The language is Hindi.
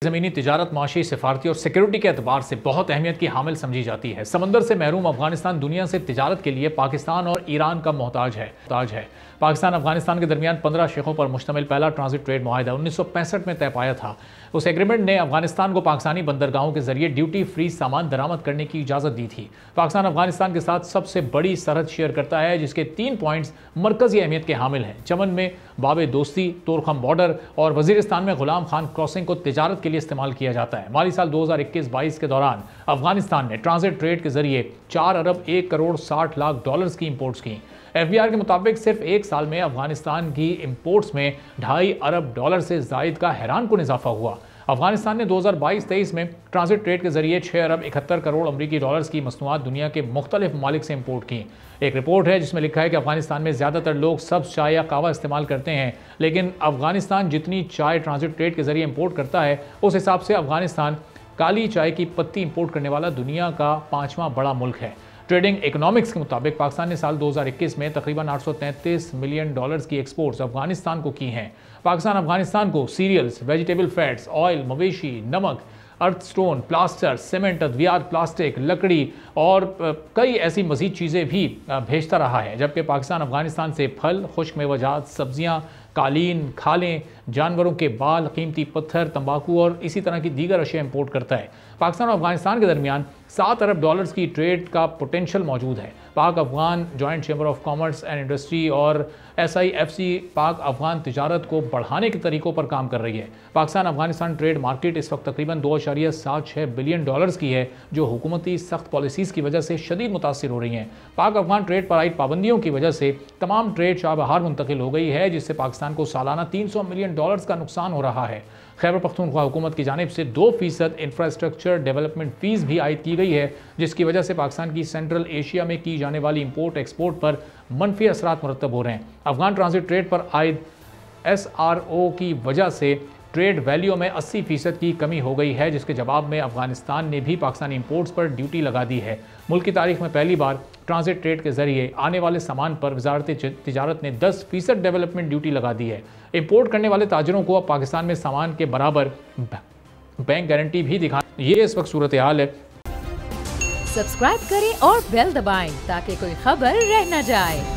ज़मीनी तिजारत माशी, सिफारती और सिक्योरिटी के एतबार से बहुत अहमियत की हामिल समझी जाती है। समंदर से महरूम अफगानिस्तान दुनिया से तिजारत के लिए पाकिस्तान और ईरान का मोहताज है। पाकिस्तान अफगानिस्तान के दरमियान 15 शेखों पर मुश्तमिल पहला ट्रांजिट ट्रेड मुआहिदा 1965 में तय पाया था। उस एग्रीमेंट ने अफगानिस्तान को पाकिस्तानी बंदरगाहों के जरिए ड्यूटी फ्री सामान दरामद करने की इजाज़त दी थी। पाकिस्तान अफगानिस्तान के साथ सबसे बड़ी सरहद शेयर करता है, जिसके 3 पॉइंट्स मरकजी अहमियत के हामिल हैं। चमन में बाबे दोस्ती, तोरखम बॉर्डर और वजीरिस्तान में गुलाम खान क्रॉसिंग को तिजारत के लिए इस्तेमाल किया जाता है। माली साल 2021-22 के दौरान अफगानिस्तान ने ट्रांजिट ट्रेड के जरिए 4 अरब 1 करोड़ 60 लाख डॉलर्स की इंपोर्ट्स की। एफबीआर के मुताबिक सिर्फ एक साल में अफगानिस्तान की इंपोर्ट्स में 2.5 अरब डॉलर से जायद का हैरानकुन इजाफा हुआ। अफगानिस्तान ने 2022-23 में ट्रांजिट ट्रेड के जरिए 6 अरब 71 करोड़ अमरीकी डॉलर्स की मसनूआत दुनिया के मुख्तलिफ ममालिक से इंपोर्ट की। एक रिपोर्ट है जिसमें लिखा है कि अफगानिस्तान में ज़्यादातर लोग सब्ज़ चाय या कहवा इस्तेमाल करते हैं, लेकिन अफगानिस्तान जितनी चाय ट्रांजिट ट्रेड के जरिए इंपोर्ट करता है, उस हिसाब से अफगानिस्तान काली चाय की पत्ती इंपोर्ट करने वाला दुनिया का 5वां बड़ा मुल्क है। ट्रेडिंग इकोनॉमिक्स के मुताबिक पाकिस्तान ने साल 2021 में तकरीबन 833 मिलियन डॉलर्स की एक्सपोर्ट्स अफगानिस्तान को की हैं। पाकिस्तान अफगानिस्तान को सीरियल्स, वेजिटेबल फैट्स, ऑयल, मवेशी, नमक, अर्थस्टोन, प्लास्टर, सीमेंट, अद्वियात, प्लास्टिक, लकड़ी और कई ऐसी मजीद चीज़ें भी भेजता रहा है, जबकि पाकिस्तान अफगानिस्तान से फल, खुश्क मेवाजात, सब्जियाँ, कालीन, खालें, जानवरों के बाल, कीमती पत्थर, तंबाकू और इसी तरह की दीगर अशिया इंपोर्ट करता है। पाकिस्तान और अफगानिस्तान के दरमियान 7 अरब डॉलर्स की ट्रेड का पोटेंशियल मौजूद है। पाक Afghan joint chamber of commerce and industry और SIFC पाक अफगान तिजारत को बढ़ाने के तरीकों पर काम कर रही है। पाकिस्तान अफगानिस्तान ट्रेड मार्केट इस वक्त तकरीबन 2.76 बिलियन डॉलर्स की है, जो हुकूमती सख्त पॉलिसीज़ की वजह से शदीद मुतासिर हो रही हैं। पाक अफगान ट्रेड पर आयद पाबंदियों की वजह से तमाम ट्रेड शाहबहार मुंतकिल हो गई है, जिससे पाकिस्तान को सालाना 300 मिलियन डॉलर्स का नुकसान हो रहा है। खैबर पख्तूनख्वा हुकूमत की जानिब से 2% इंफ्रास्ट्रक्चर डेवलपमेंट फीस भी आयद की गई है, जिसकी वजह से पाकिस्तान की सेंट्रल एशिया में की जाने वाली इंपोर्ट एक्सपोर्ट पर मनफी असरात मुरतब हो रहे हैं। अफगान ट्रांजिट ट्रेड पर आयद SRO की वजह से ट्रेड वैल्यू में 80% की कमी हो गई है, जिसके जवाब में अफगानिस्तान ने भी पाकिस्तानी इंपोर्ट्स पर ड्यूटी लगा दी है। मुल्क की तारीख में पहली बार ट्रांजिट ट्रेड के जरिए आने वाले सामान पर वजारत तिजारत ने 10% डेवलपमेंट ड्यूटी लगा दी है। इंपोर्ट करने वाले ताजरों को अब पाकिस्तान में सामान के बराबर बैंक गारंटी भी दिखा। ये इस वक्त सूरत हाल है। सब्सक्राइब करें और बेल दबाएं ताकि कोई खबर रह न जाए।